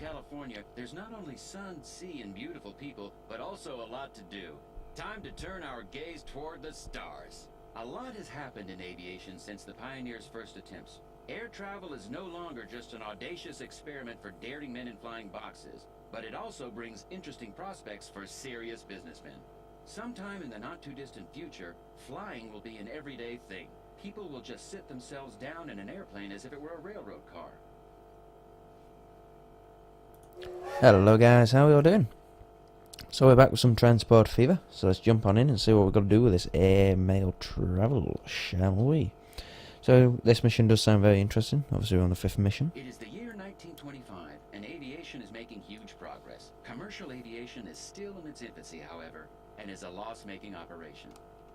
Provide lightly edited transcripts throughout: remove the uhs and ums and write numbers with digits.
California, there's not only sun, sea, and beautiful people, but also a lot to do. Time to turn our gaze toward the stars. A lot has happened in aviation since the pioneers' first attempts. Air travel is no longer just an audacious experiment for daring men in flying boxes, but it also brings interesting prospects for serious businessmen. Sometime in the not-too-distant future, flying will be an everyday thing. People will just sit themselves down in an airplane as if it were a railroad car. Hello guys, how are we all doing? So we're back with some Transport Fever, so let's jump on in and see what we've got to do with this airmail travel, shall we? So this mission does sound very interesting. Obviously we're on the 5th mission. It is the year 1925, and aviation is making huge progress. Commercial aviation is still in its infancy, however, and is a loss-making operation.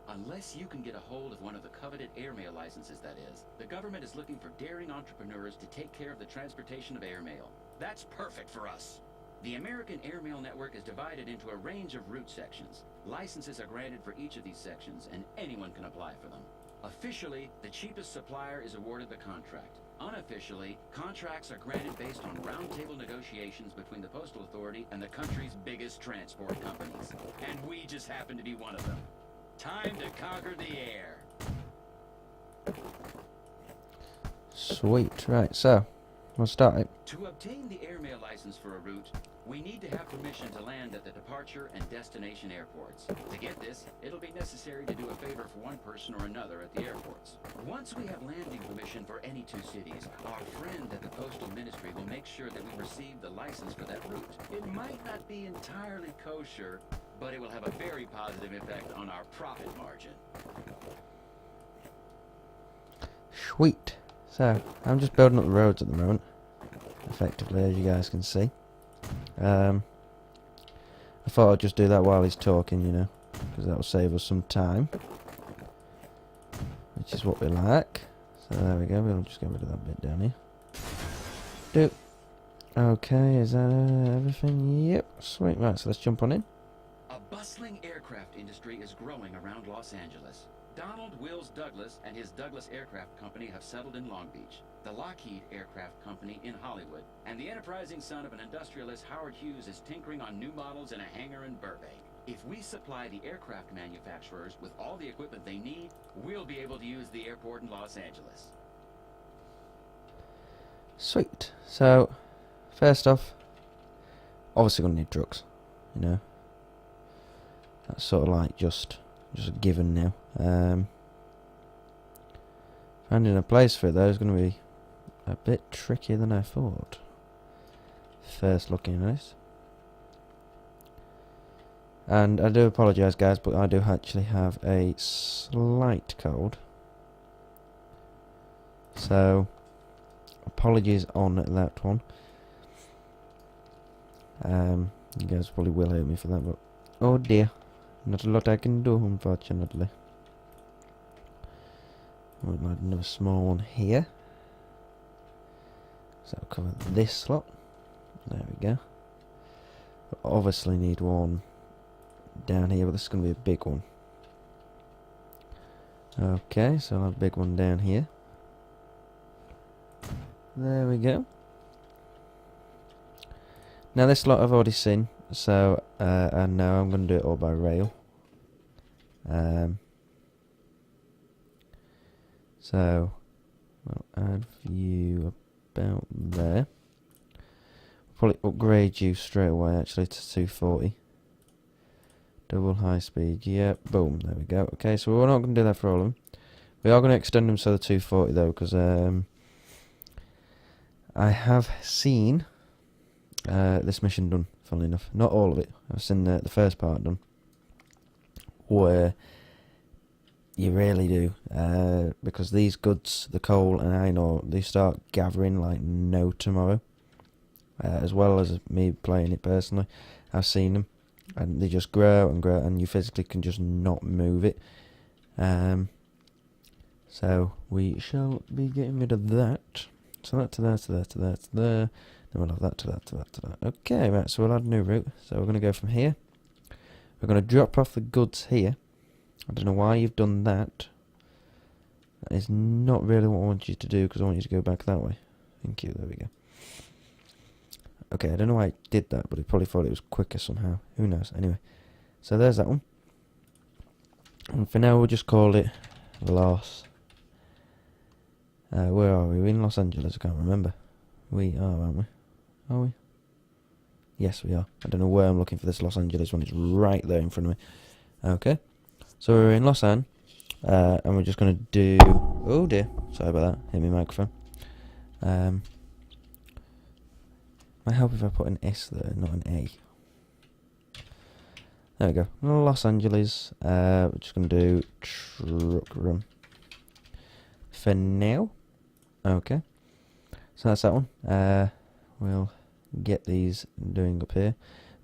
Unless you can get a hold of one of the coveted airmail licenses, that is, the government is looking for daring entrepreneurs to take care of the transportation of airmail. That's perfect for us. The American airmail network is divided into a range of route sections. Licenses are granted for each of these sections, and anyone can apply for them. Officially, the cheapest supplier is awarded the contract. Unofficially, contracts are granted based on roundtable negotiations between the Postal Authority and the country's biggest transport companies. And we just happen to be one of them. Time to conquer the air. Sweet, right, so we'll start it. To obtain the airmail license for a route, we need to have permission to land at the departure and destination airports. To get this, it'll be necessary to do a favor for one person or another at the airports. Once we have landing permission for any two cities, our friend at the Postal Ministry will make sure that we receive the license for that route. It might not be entirely kosher, but it will have a very positive impact on our profit margin. Sweet. So, I'm just building up the roads at the moment, effectively, as you guys can see. I thought I'd just do that while he's talking, you know, because that will save us some time, which is what we like. So there we go, we'll just get rid of that bit down here. Okay, is that everything? Yep, sweet. Right, so let's jump on in. A bustling aircraft industry is growing around Los Angeles. Donald Wills Douglas and his Douglas Aircraft Company have settled in Long Beach, the Lockheed Aircraft Company in Hollywood, and the enterprising son of an industrialist, Howard Hughes, is tinkering on new models in a hangar in Burbank. If we supply the aircraft manufacturers with all the equipment they need, we'll be able to use the airport in Los Angeles. Sweet. So, first off, obviously gonna need trucks, you know. That's sort of like just a given now. Finding a place for it though is going to be a bit trickier than I thought. First looking at this. And I do apologise guys, but I do actually have a slight cold. So, apologies on that one. You guys probably will hate me for that, but oh dear. Not a lot I can do, unfortunately. We'll add another small one here. So I'll cover this slot. There we go. We'll obviously need one down here, but this is going to be a big one. Okay, so I'll have a big one down here. There we go. Now this lot I've already seen, so I know I'm going to do it all by rail. So we'll add view about there. Probably upgrade you straight away actually to 240. Double high speed, yeah, boom, there we go. Okay, so we're not going to do that for all of them. We are going to extend them to the 240 though, because I have seen this mission done, funnily enough. Not all of it. I've seen the first part done. Where you really do. Because these goods, the coal and iron ore, they start gathering like no tomorrow. As well as me playing it personally. I've seen them. And they just grow and grow, and you physically can just not move it. So we shall be getting rid of that. So that to there, to there, to there, to there. Then we'll have that to that, to that, to that. Okay, right, so we'll add a new route. So we're going to go from here. We're going to drop off the goods here. I don't know why you've done that. That is not really what I want you to do, because I want you to go back that way. Thank you, there we go. Okay, I don't know why it did that, but it probably thought it was quicker somehow. Who knows? Anyway, so there's that one. And for now, we'll just call it Los. Where are we? We're in Los Angeles. I can't remember. We are, aren't we? Are we? Yes, we are. I don't know where I'm looking for this Los Angeles when it's right there in front of me. Okay. So we're in Los An, and we're just going to do... Oh dear. Sorry about that. Hit my microphone. Might help if I put an S there, not an A. There we go. Los Angeles. We're just going to do truck run. For now. Okay. So that's that one. We'll get these doing up here.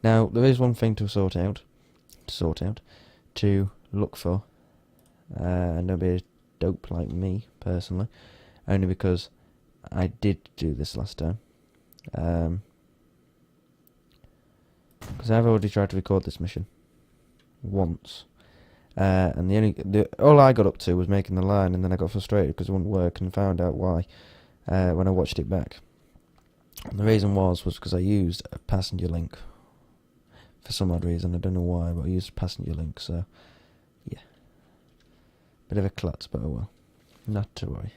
Now, there is one thing to sort out. To look for. And don't be a dope like me, personally. Only because I did do this last time. Because I've already tried to record this mission. Once. And all I got up to was making the line, and then I got frustrated because it wouldn't work, and found out why when I watched it back. And the reason was because I used a passenger link for some odd reason. I don't know why, but I used a passenger link. So yeah, bit of a klutz, but oh well, not to worry.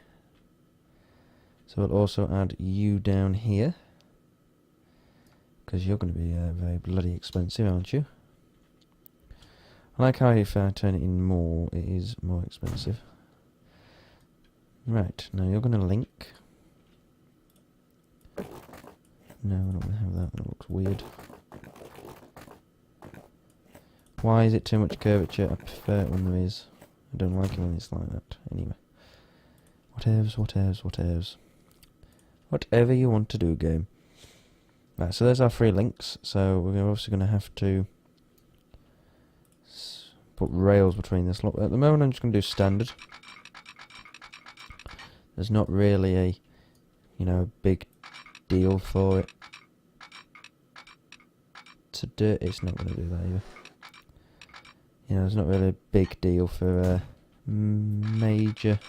So we'll also add you down here because you're going to be very bloody expensive, aren't you? I like how if I turn it in more, it is more expensive. Right, now you're going to link. No, we're not going to have that, that looks weird. Why is it too much curvature? I prefer it when there is. I don't like it when it's like that. Anyway. Whatevs. Whatever you want to do, game. Right, so there's our 3 links. So we're obviously going to have to put rails between this lot. At the moment I'm just going to do standard. There's not really a, big deal for it to do. It's not going to do that either. There's not really a big deal for major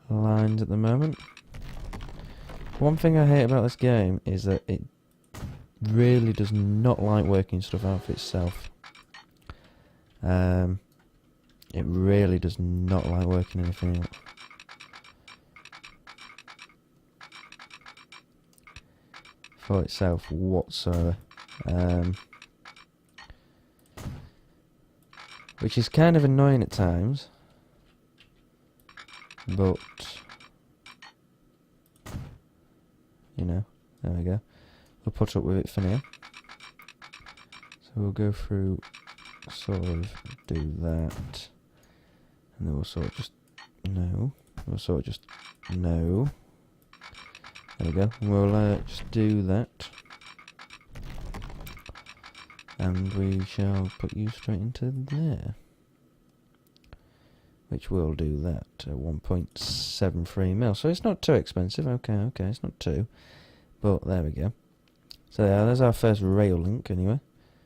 lines at the moment. One thing I hate about this game is that it really does not like working stuff out for itself. It really does not like working anything out. For itself whatsoever. Which is kind of annoying at times. But, there we go. We'll put up with it for now. So we'll go through, sort of do that. And then we'll sort of just, no. We'll sort of just, no. There we go. We'll just do that. And we shall put you straight into there. Which will do that at 1.73 mil. So it's not too expensive. Okay, it's not too. But there we go. So there's our first rail link anyway.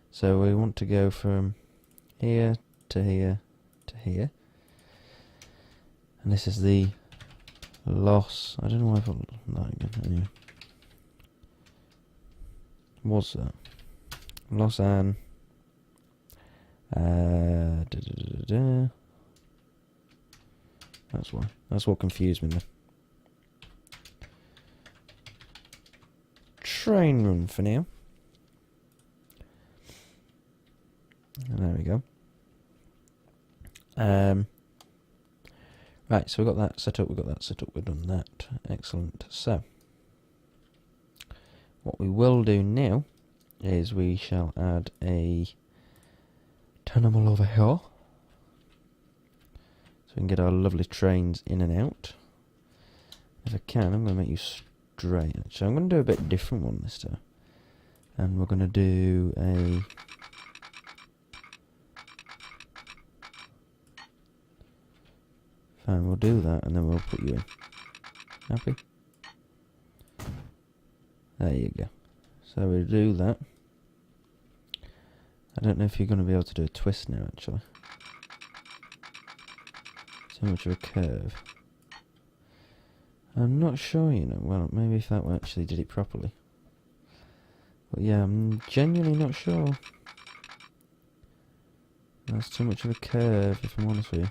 So we want to go from here to here to here. And this is the Los. I don't know why I put that again. Anyway. What's that? Los An. That's why. That's what confused me then. Train run for now. And there we go. Right, so we've got that set up, we've done that. Excellent. So, what we will do now is we shall add a terminal over here. So we can get our lovely trains in and out. If I can, I'm going to make you straight. Actually, I'm going to do a bit different one this time. And we're going to do a... Fine, we'll do that and then we'll put you in. Happy? There you go. So we'll do that. I don't know if you're going to be able to do a twist now, actually. Too much of a curve. I'm not sure, you know. Well, maybe if that one actually did it properly. But yeah, I'm genuinely not sure. That's too much of a curve, if I'm honest with you.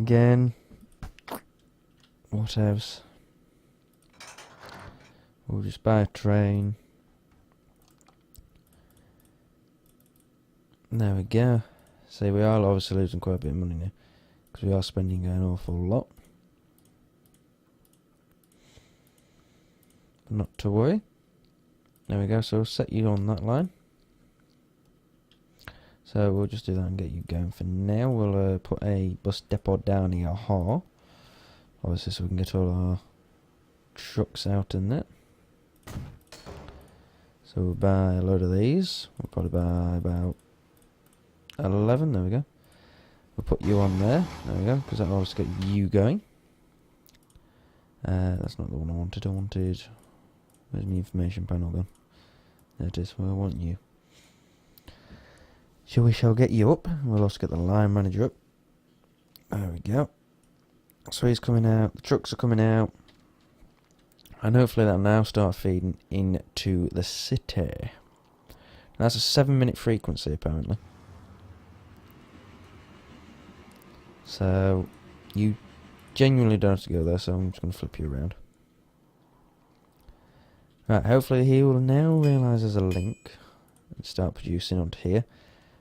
Again, what else? We'll just buy a train. There we go. See, we are obviously losing quite a bit of money now, because we are spending an awful lot. But not to worry. There we go, so we'll set you on that line. So we'll just do that and get you going for now. We'll put a bus depot down here, obviously, so we can get all our trucks out in there. So we'll buy a load of these. We'll probably buy about 11, there we go. We'll put you on there we go, because that'll obviously get you going. That's not the one I wanted. Where's my information panel gone? There it is, well, I want you. So we shall get you up. We'll also get the line manager up. There we go. So he's coming out, the trucks are coming out. And hopefully that'll now start feeding into the city. That's a 7-minute frequency apparently. So you genuinely don't have to go there, so I'm just going to flip you around. Right, hopefully he will now realise there's a link and start producing onto here.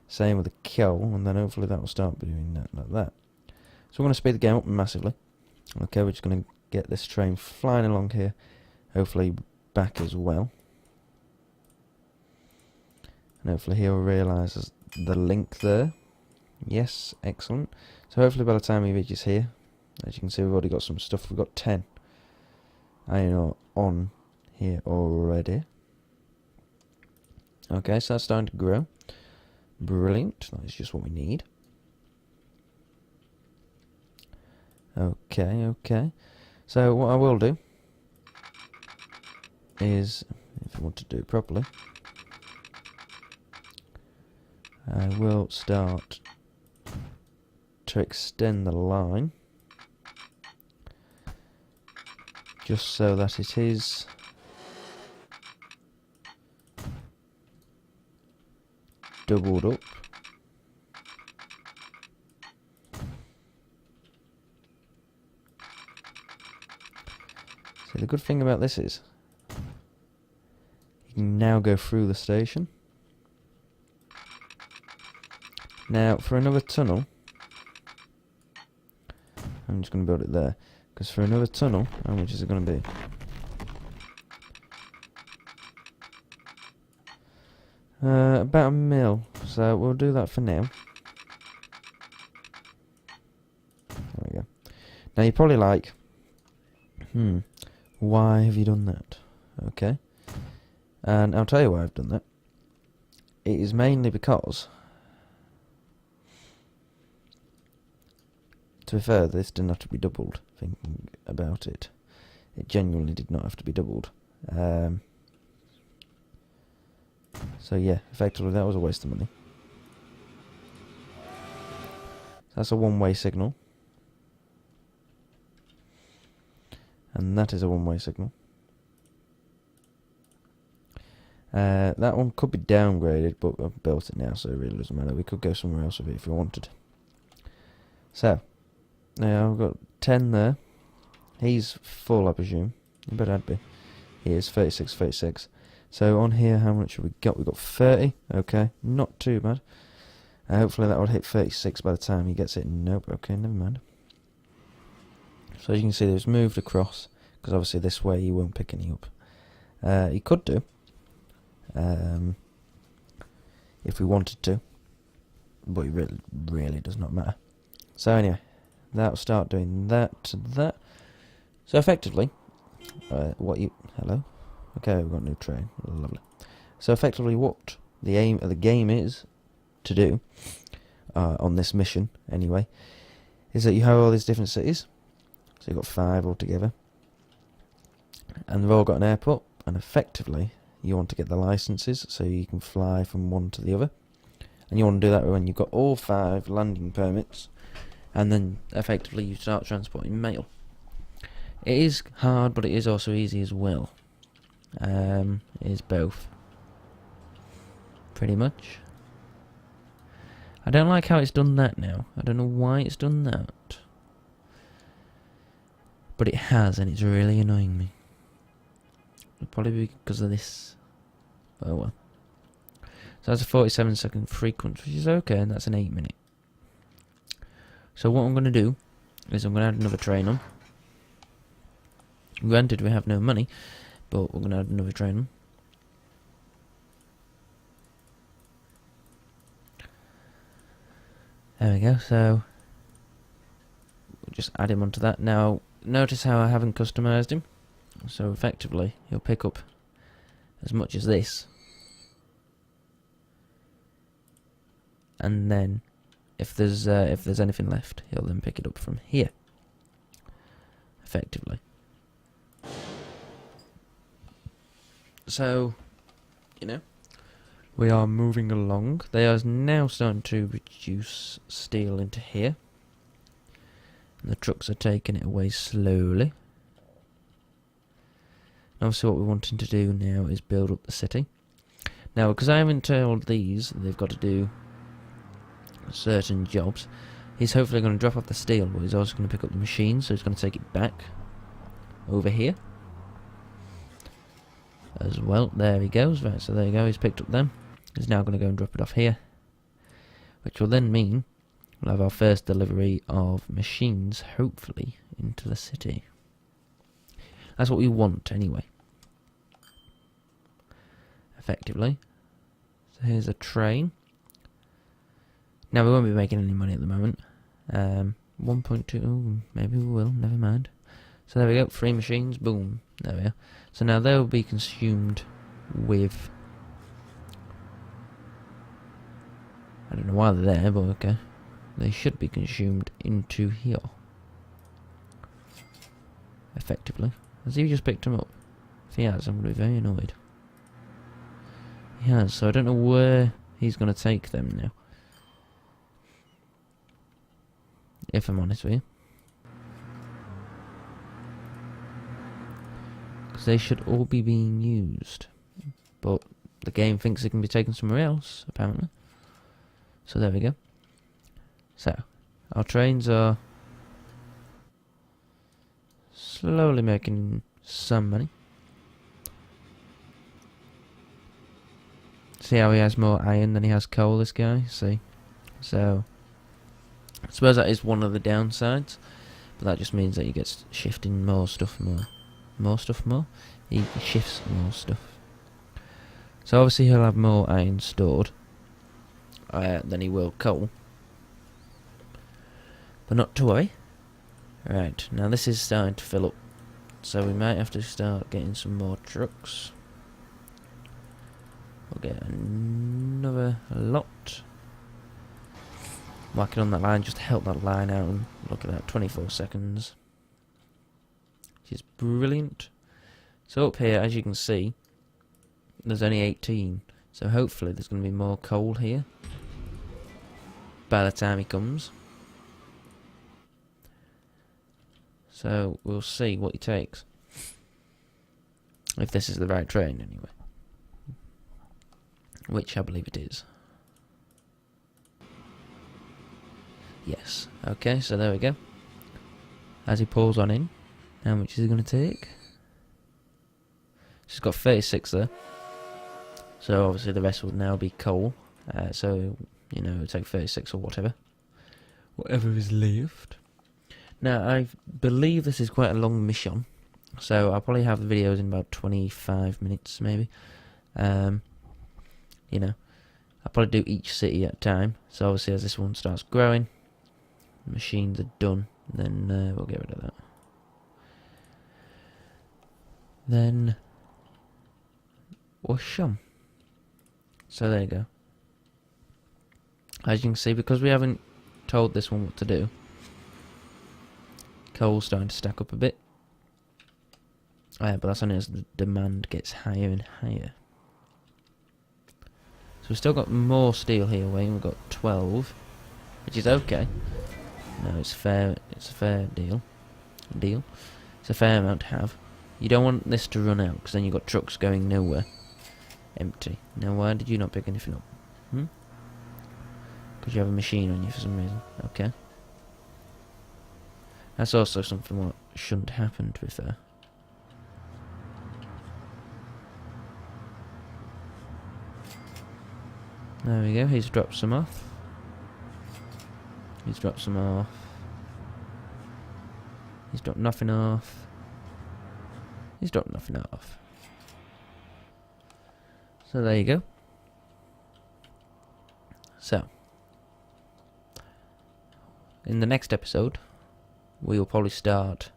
Same with the coal, and then hopefully that will start doing that like that. So we're going to speed the game up massively. Okay, we're just going to get this train flying along here. Hopefully back as well. And hopefully he'll realise there's the link there. Yes, excellent. So hopefully by the time he reaches here, as you can see, we've already got some stuff. We've got 10 iron ore on here already. Okay, so that's starting to grow. Brilliant. That is just what we need. Okay. So what I will do is, if I want to do it properly, I will start to extend the line just so that it is doubled up. See, the good thing about this is you can now go through the station. Now for another tunnel, I'm just going to build it there, because for another tunnel, how much is it going to be? About 1 mil, so we'll do that for now. There we go. Now you're probably like, why have you done that? Okay. And I'll tell you why I've done that. It is mainly because, to be fair, this didn't have to be doubled, thinking about it. It genuinely did not have to be doubled. So yeah, effectively that was a waste of money. So that's a one-way signal. And that is a one-way signal. That one could be downgraded, but I've built it now, so it really doesn't matter. We could go somewhere else with it if we wanted. So, now I've got 10 there. He's full, I presume. You better be. He is 36. So on here, how much have we got? We've got 30. Okay, not too bad. Hopefully that will hit 36 by the time he gets it. Nope, okay, never mind. So as you can see, there's moved across, because obviously this way he won't pick any up. He could do, if we wanted to, but it really does not matter. So anyway, that'll start doing that to that. So effectively, hello? Okay, we've got a new train. Lovely. So effectively what the aim of the game is to do, on this mission anyway, is that you have all these different cities. So you've got 5 altogether. and they've all got an airport, and effectively you want to get the licenses so you can fly from one to the other, and you want to do that when you've got all 5 landing permits, and then effectively you start transporting mail. It is hard, but it is also easy as well. It is both, pretty much. I don't like how it's done that now. I don't know why it's done that, but it has, and it's really annoying me. It'll probably be because of this. Oh well. So that's a 47-second frequency, which is okay, and that's an 8-minute. So what I'm going to do is I'm going to add another train on. Granted, we have no money, but we're going to add another train on. There we go, so we'll just add him onto that. Now, notice how I haven't customised him. So effectively, he'll pick up as much as this. And then, if there's anything left, he'll then pick it up from here. Effectively. So, you know, we are moving along. They are now starting to reduce steel into here. And the trucks are taking it away slowly. And obviously what we're wanting to do now is build up the city. Now, because I haven't told these they've got to do certain jobs, he's hopefully going to drop off the steel, but he's also going to pick up the machines, so he's going to take it back over here as well. There he goes. Right, so there you go, he's picked up them. He's now going to go and drop it off here, which will then mean we'll have our first delivery of machines, hopefully, into the city. That's what we want, anyway. Effectively. So here's a train. Now, we won't be making any money at the moment. 1.2, oh, maybe we will, never mind. So there we go, 3 machines, boom, there we are. So now they'll be consumed with... I don't know why they're there, but okay. They should be consumed into here. Effectively. Has he just picked them up? If he has, I'm going to be very annoyed. He has, so I don't know where he's going to take them now. If I'm honest with you. Because they should all be being used. But the game thinks it can be taken somewhere else, apparently. So there we go. So, our trains are slowly making some money. See how he has more iron than he has coal, this guy? See? So, I suppose that is one of the downsides. But that just means that he gets shifting more stuff more. More stuff more? He shifts more stuff. So obviously he'll have more iron stored than he will coal. But not to worry. Right, now this is starting to fill up. So we might have to start getting some more trucks. We'll get another lot. Whack it on that line, just to help that line out, and look at that, 24 seconds. Which is brilliant. So up here, as you can see, there's only 18. So hopefully there's going to be more coal here by the time he comes. So we'll see what he takes. If this is the right train, anyway. Which I believe it is. Yes. Okay, so there we go. As he pulls on in, how much is he going to take? She's got 36 there. So obviously the rest will now be coal. So, you know, it'll take 36 or whatever. Whatever is left. Now, I believe this is quite a long mission. So I'll probably have the videos in about 25 minutes, maybe. You know, I'll probably do each city at a time. So obviously as this one starts growing, the machines are done, then we'll get rid of that. Then, whoosh. So there you go. As you can see, because we haven't told this one what to do, coal's starting to stack up a bit. But that's only as the demand gets higher and higher. So we've still got more steel here waiting. We've got 12, which is okay. No, it's fair. It's a fair deal. It's a fair amount to have. You don't want this to run out, because then you've got trucks going nowhere. Empty. Now, why did you not pick anything up? Because you have a machine on you for some reason. Okay. That's also something what shouldn't happen, to be fair. There we go, he's dropped some off. He's dropped some off. He's dropped nothing off. He's dropped nothing off. So there you go. So, in the next episode, we will probably start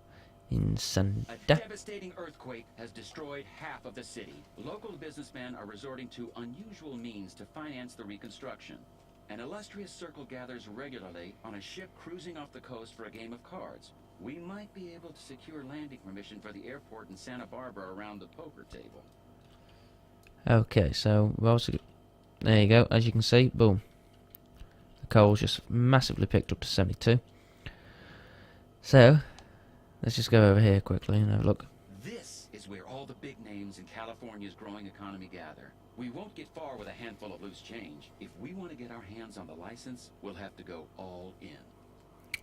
in Santa. A devastating earthquake has destroyed half of the city. Local businessmen are resorting to unusual means to finance the reconstruction. An illustrious circle gathers regularly on a ship cruising off the coast for a game of cards. We might be able to secure landing permission for the airport in Santa Barbara around the poker table. Okay, so we also there you go. As you can see, boom. The coal's just massively picked up to 72. So, let's just go over here quickly and have a look. This is where all the big names in California's growing economy gather. We won't get far with a handful of loose change. If we want to get our hands on the license, we'll have to go all in.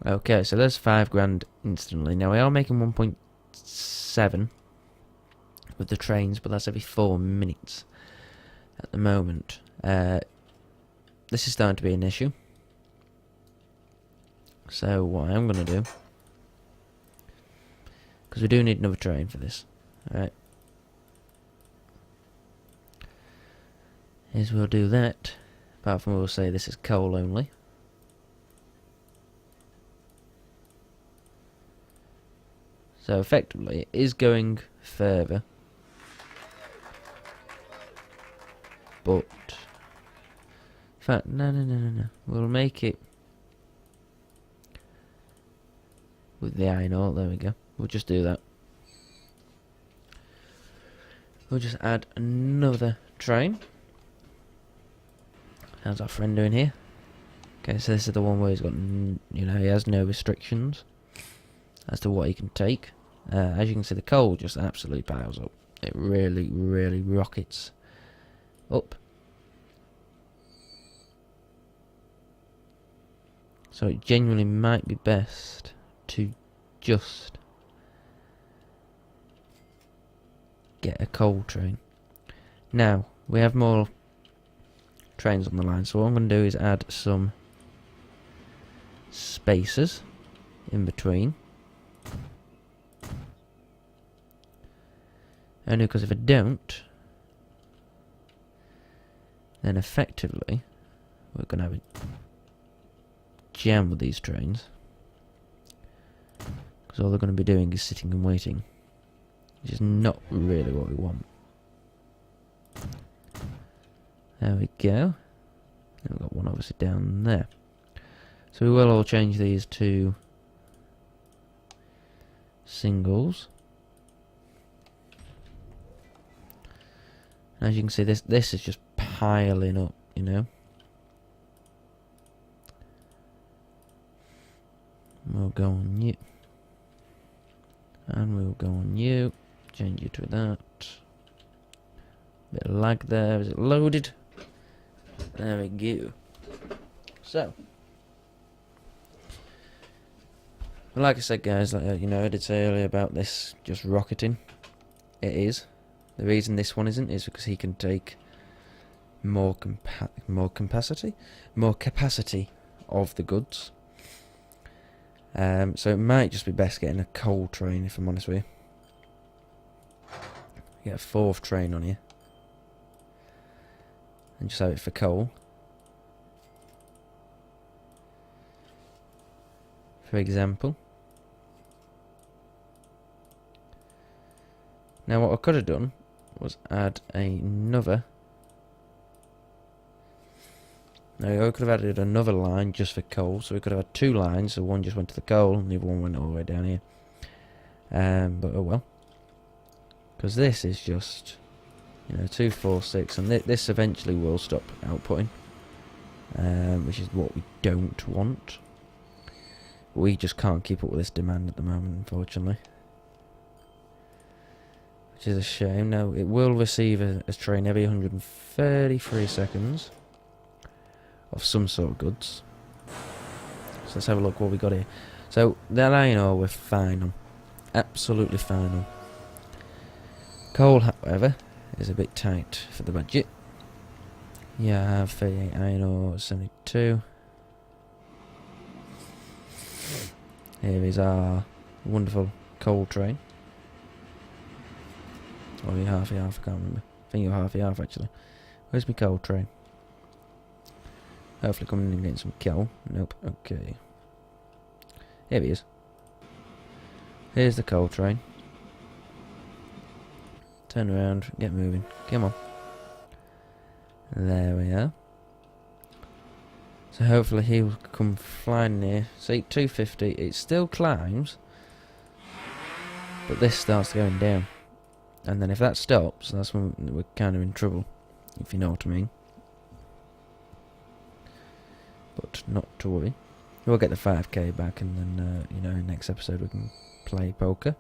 Okay, so there's 5 grand instantly. Now we are making 1.7 with the trains, but that's every 4 minutes at the moment. This is starting to be an issue. So what I am going to do, because we do need another train for this, alright, is we'll do that. Apart from we'll say this is coal only. So effectively it is going further, but in fact no, we'll make it with the iron ore. There we go. We'll just do that. We'll just add another train. How's our friend doing here? Okay, so this is the one where he's got, you know, he has no restrictions as to what he can take. As you can see, the coal just absolutely piles up. It really, really rockets up. So it genuinely might be best to just get a coal train. Now, we have more trains on the line, so what I'm going to do is add some spacers in between. Only because if I don't, then effectively we're going to have a jam with these trains, because all they're going to be doing is sitting and waiting, which is not really what we want. There we go. And we've got one obviously down there. So we will all change these to singles. And as you can see, this is just piling up, you know. We'll go on you. And we'll go on you. Change you to that. Bit of lag there. Is it loaded? There we go. So, well, like I said, guys, you know, I did say earlier about this just rocketing. It is. The reason this one isn't is because he can take more capacity of the goods. So it might just be best getting a coal train, if I'm honest with you. Get a 4th train on here. And just have it for coal. For example. Now what I could have done was add another. Now I could have added another line just for coal, so we could have had 2 lines, so one just went to the coal and the other one went all the way down here. But oh well. Because this is just, 246, and this eventually will stop outputting, which is what we don't want. We just can't keep up with this demand at the moment, unfortunately. Which is a shame. Now, it will receive a train every 133 seconds of some sort of goods. So let's have a look what we got here. So, that iron ore we're fine on. Absolutely fine on. Coal, however, is a bit tight for the budget. Yeah, I have 38 iron ore, 72. Here is our wonderful coal train. Or you're half, I can't remember. I think you're half actually. Where's my coal train? Hopefully coming in and getting some coal. Nope, okay. Here he is. Here's the coal train. Turn around, get moving. Come on. There we are. So hopefully he will come flying near. See, 250. It still climbs, but this starts going down. And then if that stops, that's when we're kind of in trouble, if you know what I mean. But not to worry. We'll get the 5k back, and then, next episode we can play poker.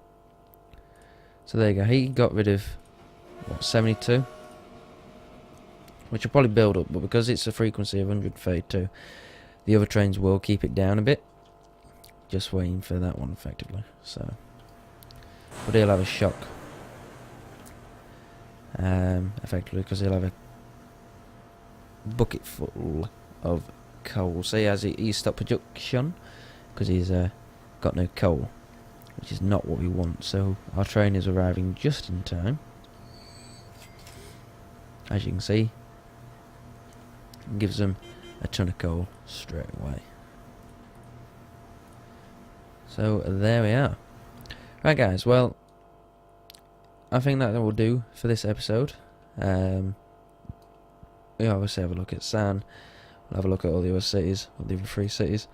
So there you go. He got rid of, 72? Which will probably build up, but because it's a frequency of 132, the other trains will keep it down a bit. Just waiting for that one, effectively. So, but he'll have a shock. Effectively, because he'll have a bucket full of coal. So he's stopped production because he's got no coal, which is not what we want. So our train is arriving just in time. As you can see, it gives them a ton of coal straight away. So there we are. Right, guys, well, I think that will do for this episode. We obviously have a look at San. We'll have a look at all the other cities, all the other 3 cities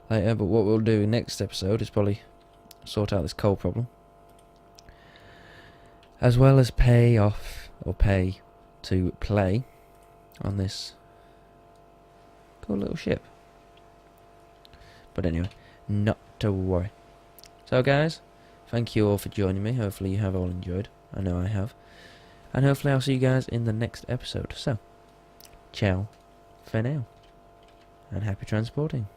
later. But what we'll do next episode is probably sort out this coal problem, as well as pay to play on this cool little ship. But anyway, not to worry. So guys, thank you all for joining me. Hopefully you have all enjoyed. I know I have. And hopefully I'll see you guys in the next episode. So, ciao for now. And happy transporting.